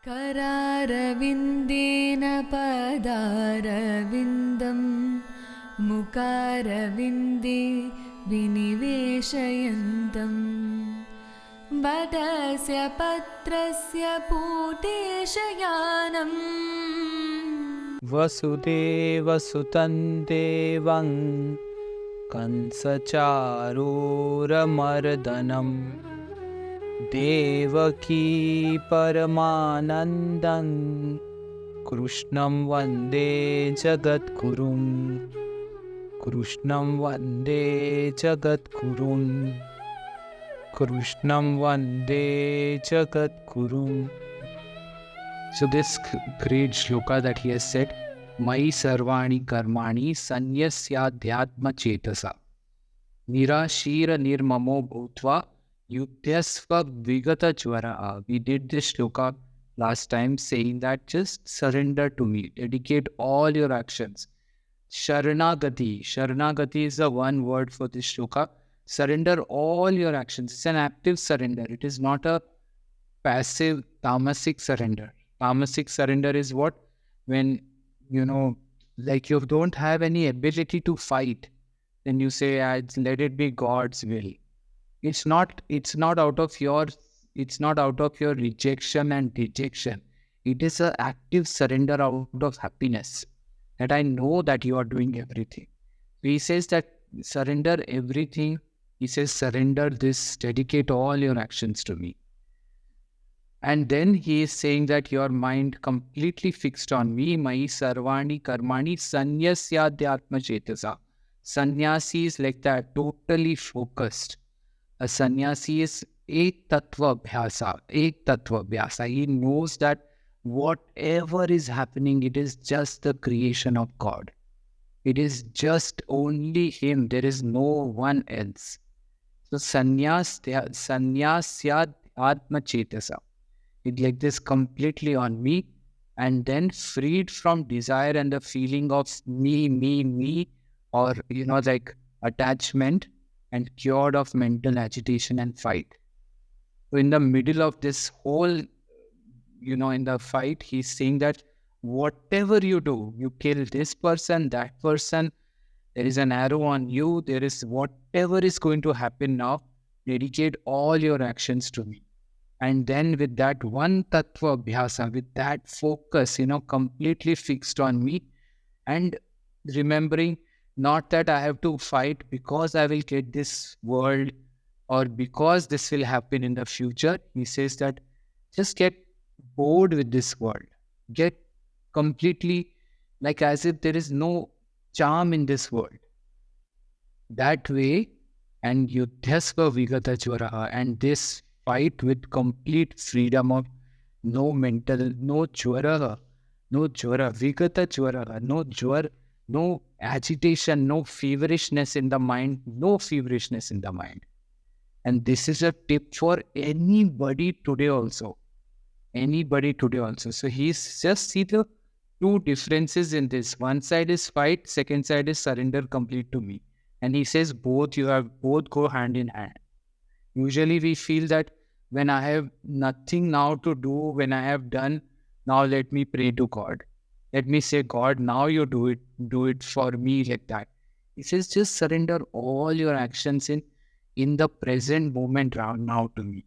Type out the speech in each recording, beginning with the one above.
करारविन्देन पदारविन्दं मुकारविन्दे विनिवेशयन्तं वटस्य पत्रस्य पूतेशयानम् वसुदेवसुतं देवं कंसचारूरमर्दनं देवकी परमानन्दं कृष्णं वन्दे जगद्गुरुं कृष्णं वन्दे जगद्गुरुं कृष्णं वन्दे जगद्गुरुं. So this great shloka that he has said, Mai sarvani karmani sanyasyadhyatma chetasa nirashira nirmamo bhutva yudhyasva vigata jvara. We did this shloka last time saying that just surrender to me, dedicate all your actions. Sharanagati. Sharanagati is the one word for this shloka. Surrender all your actions. It's an active surrender. It is not a passive tamasic surrender. Tamasic surrender is what? When, like you don't have any ability to fight, then you say, let it be God's will. It's not out of your rejection and dejection. It is an active surrender out of happiness. That I know that you are doing everything. He says that surrender everything. He says surrender this, dedicate all your actions to me. And then he is saying that your mind completely fixed on me, Mai sarvani karmani sanyasyadhyatma chetasa. Sannyasi is like that, totally focused. A sannyasi is ek tattva abhyasa. He knows that whatever is happening, it is just the creation of God. It is just only Him. There is no one else. So sanyasyadhyatma chetasa. It like this completely on me, and then freed from desire and the feeling of me, or like attachment, and cured of mental agitation and fight. So in the middle of this whole, in the fight, he's saying that whatever you do, you kill this person, that person, there is an arrow on you, there is whatever is going to happen now, dedicate all your actions to me. And then with that one tattva abhyasa, with that focus, completely fixed on me, and remembering not that I have to fight because I will get this world or because this will happen in the future. He says that just get bored with this world. Get completely like as if there is no charm in this world. That way, and yudhyasva vigata jvara, and this fight with complete freedom of no mental, no jvara, vigata jvara, no jvar, no agitation, no feverishness in the mind, And this is a tip for anybody today also. So he's just see the two differences in this. One side is fight, second side is surrender complete to me. And he says both go hand in hand. Usually we feel that when I have nothing now to do, when I have done, now let me pray to God. Let me say, God, now you do it for me like that. He says, just surrender all your actions in the present moment now to me.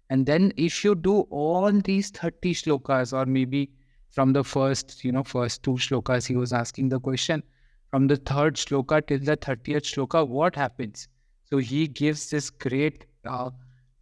And then if you do all these 30 shlokas, or maybe from the first 2 shlokas, he was asking the question, from the 3rd shloka till the 30th shloka, what happens? So he gives this great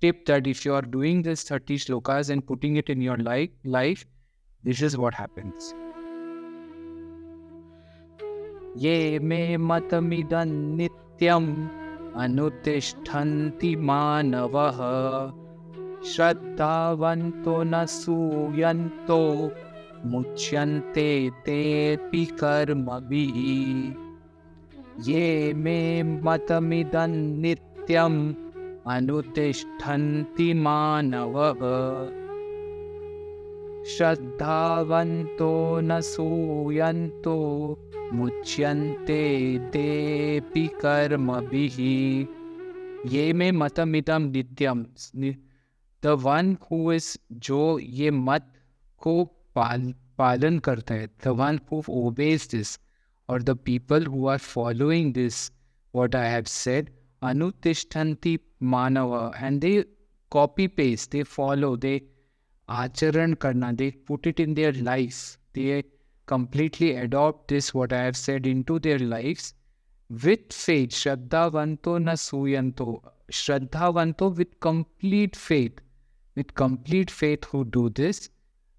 tip that if you are doing this 30 shlokas and putting it in your life, this is what happens. Ye me matamidan nityam anutishtanti manavaha shraddhavanto nasuyanto muchyante tepi karmabhi. Ye me matamidan nityam anutishtanti manavaha shraddhavanto nasuyanto muchyante tepi karmabhi. Ye me matamidam nityam. The one who is jo ye mat, इसको पालन करता है, the one who obeys this, or the people who are following this, what I have said, anutishtanti manava, and they copy paste, they follow, they acharan karna, they put it in their lives, they completely adopt this, what I have said, into their lives with faith. Shraddhavanto na suyanto. Shraddhavanto, with complete faith who do this.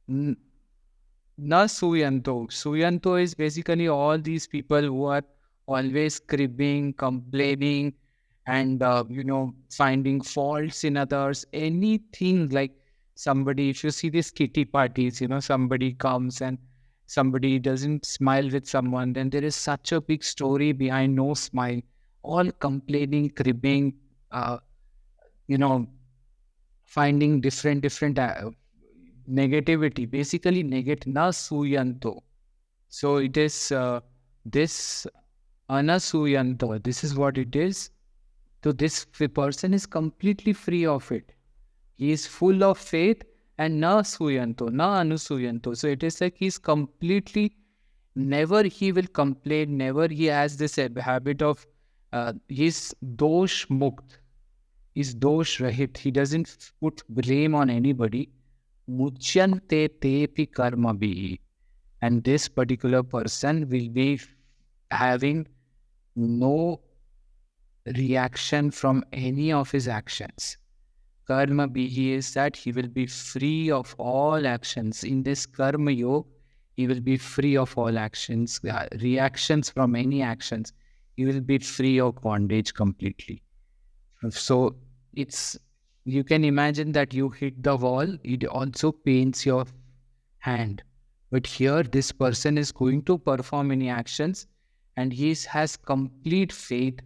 Na suyanto. Suyanto is basically all these people who are always cribbing, complaining, and finding faults in others. Anything like somebody, if you see these kitty parties, somebody comes and somebody doesn't smile with someone, then there is such a big story behind no smile. All complaining, cribbing, finding different negativity, basically negative, na suyanto. So it is this anasuyanto. This is what it is. So this person is completely free of it. He is full of faith and na suyanto, na anusuyanto. So it is like he's completely, never he will complain, never he has this habit of, he's dosh mukt, he's dosh rahit. He doesn't put blame on anybody. Muchyante tepi karma bihi. And this particular person will be having no reaction from any of his actions. Karma bihi is that he will be free of all actions. In this karma yoga, he will be free of all actions, reactions from any actions. He will be free of bondage completely. So you can imagine that you hit the wall, it also pains your hand. But here this person is going to perform any actions and he has complete faith.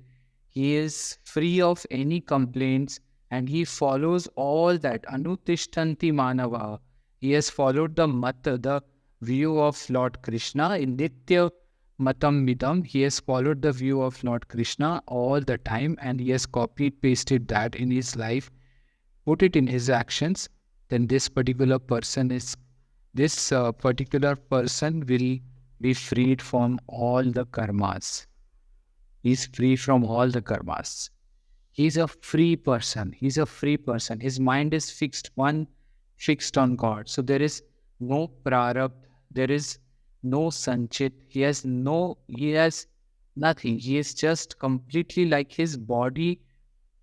He is free of any complaints and he follows all that. Anutishtanti manava. He has followed the mata, the view of Lord Krishna. In Nitya Matam Midam, he has followed the view of Lord Krishna all the time and he has copied, pasted that in his life, put it in his actions. Then this particular person will be freed from all the karmas. He's free from all the karmas. He's a free person. He's a free person. His mind is fixed on God. So there is no prarabdha, there is no sanchit. He has nothing. He is just completely like his body.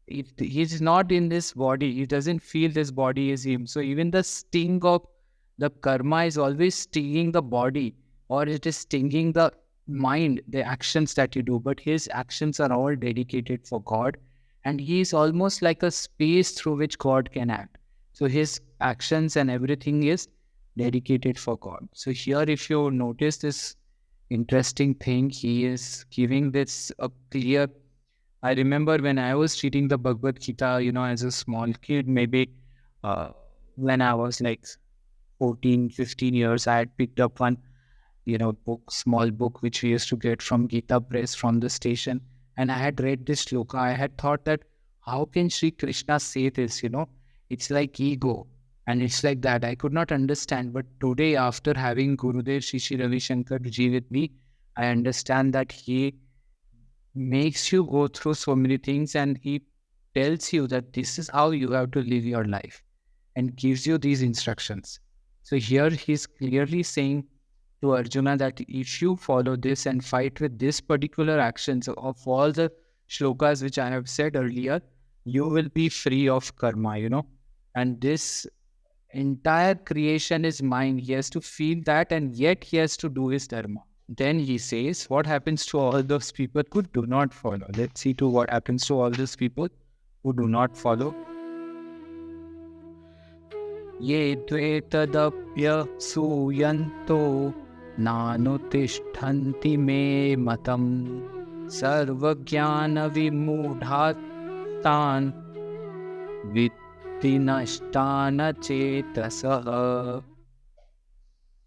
He's not in this body. He doesn't feel this body is him. So even the sting of the karma is always stinging the body, or it is stinging the mind, the actions that you do. But his actions are all dedicated for God. And he is almost like a space through which God can act. So his actions and everything is dedicated for God. So here, if you notice this interesting thing, he is giving this a clear. I remember when I was reading the Bhagavad Gita, as a small kid, maybe when I was like 14, 15 years, I had picked up one, small book, which we used to get from Gita Press from the station. And I had read this shloka. I had thought that how can Sri Krishna say this, It's like ego. And it's like that. I could not understand. But today, after having Gurudev Shri Ravi Shankar ji with me, I understand that he makes you go through so many things and he tells you that this is how you have to live your life and gives you these instructions. So here he's clearly saying to Arjuna that if you follow this and fight with this particular actions of all the shlokas which I have said earlier, you will be free of karma, And this entire creation is mine. He has to feel that and yet he has to do his dharma. Then he says, what happens to all those people who do not follow? Let's see to what happens to all those people who do not follow. Ye dvetadapya suyanto nanutishtanti me matam sarvajnana vimudhatan vittinashtana chetasah.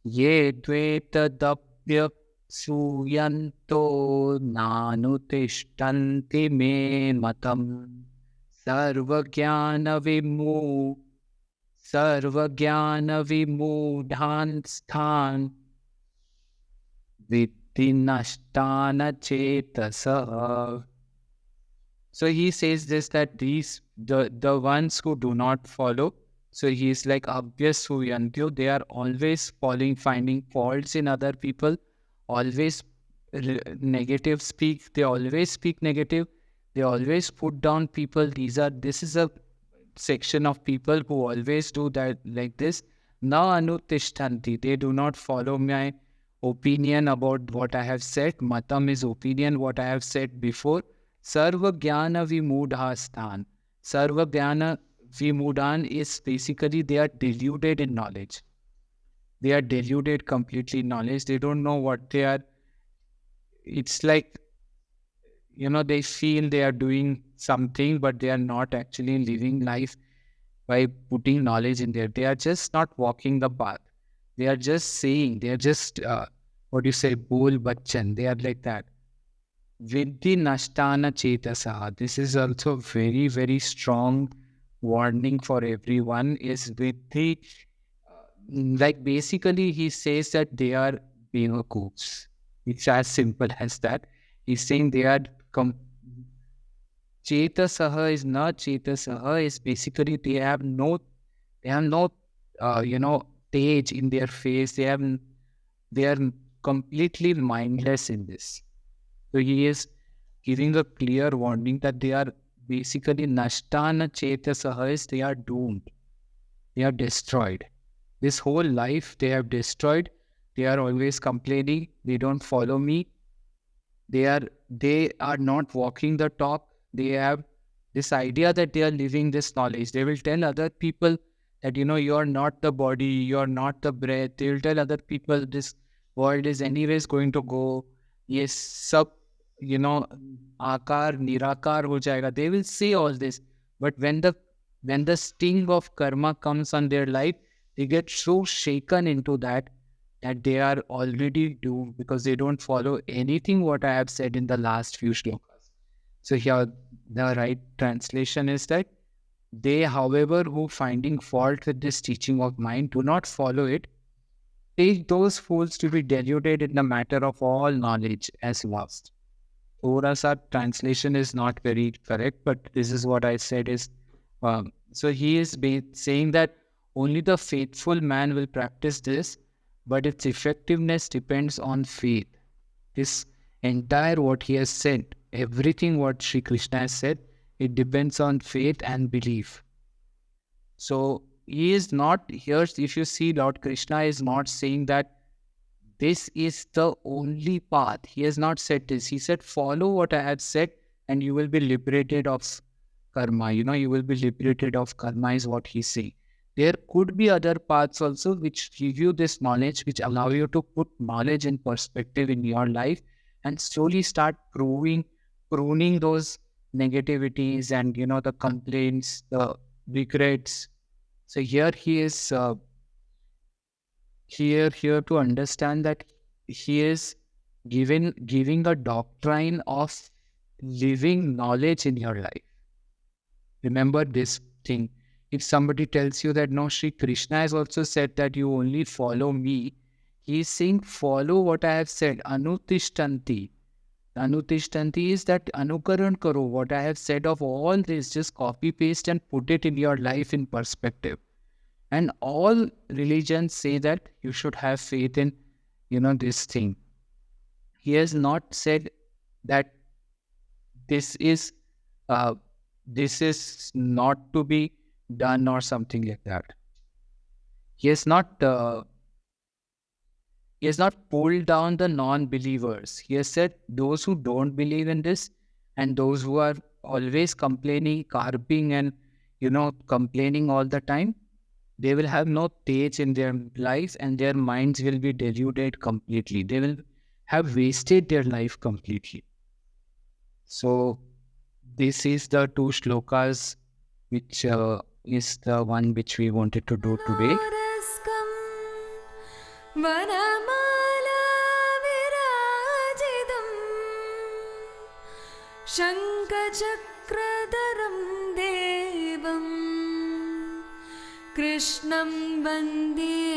Ye dvetadapya suyanto nanutishtanti me matam sarvajnana sarvajnana vimudhan sthan viddhi nashtana chetasa. So he says this, that these the ones who do not follow. So he is like abhyas suyantu. They are always finding faults in other people, always negative speak. They always speak negative. They always put down people. This is a section of people who always do that like this. Na anutishtanti. They do not follow my opinion about what I have said. Matam is opinion, what I have said before. Sarva Jnana Vimudhastan. Sarva Jnana Vimudhan is basically they are deluded in knowledge. They are deluded completely in knowledge. They don't know what they are. It's like, they feel they are doing something, but they are not actually living life by putting knowledge in there. They are just not walking the path. They are just saying, they are just, Bol Bachchan. They are like that. Vidhi Nashtana Chetasa. This is also very, very strong warning for everyone. Is Vidhi, like basically he says that they are beingakooks. It's as simple as that. He's saying they are Chetasaha is not Chetasaha, is basically they have no stage in their face. They are completely mindless in this. So he is giving a clear warning that they are basically Nashtana Chetasahas, they are doomed. They are destroyed. This whole life they have destroyed. They are always complaining. They don't follow me. They are not walking the talk. They have this idea that they are living this knowledge. They will tell other people that, you are not the body, you are not the breath. They will tell other people this world is anyways going to go. Yes, sab, akar, nirakar ho jayega. They will say all this. But when the sting of karma comes on their life, they get so shaken into that they are already doomed because they don't follow anything what I have said in the last few shlokas. So here, the right translation is that they, however, who finding fault with this teaching of mine, do not follow it, take those fools to be deluded in the matter of all knowledge as lost. Orasa translation is not very correct, but this is what I said is, so he is saying that only the faithful man will practice this, but its effectiveness depends on faith. This entire what he has said, everything what Sri Krishna has said, it depends on faith and belief. So he is not here, if you see, Lord Krishna is not saying that this is the only path. He has not said this. He said, follow what I have said and you will be liberated of karma. You will be liberated of karma is what he's saying. There could be other paths also which give you this knowledge, which allow you to put knowledge in perspective in your life and slowly start pruning those negativities and, the complaints, the regrets. So here he is here to understand that he is giving a doctrine of living knowledge in your life. Remember this thing. If somebody tells you that no, Sri Krishna has also said that you only follow me, he is saying follow what I have said. Anutishtanti. Anutishtanti is that anukaran karo. What I have said of all this, just copy paste and put it in your life in perspective. And all religions say that you should have faith in, this thing. He has not said that this is not to be done or something like that. He has not pulled down the non-believers. He has said those who don't believe in this and those who are always complaining, carping and, complaining all the time, they will have no stage in their lives and their minds will be deluded completely. They will have wasted their life completely. So this is the two shlokas which is the one which we wanted to do today. Shankar Chakradaram Devam कृष्णं वन्दे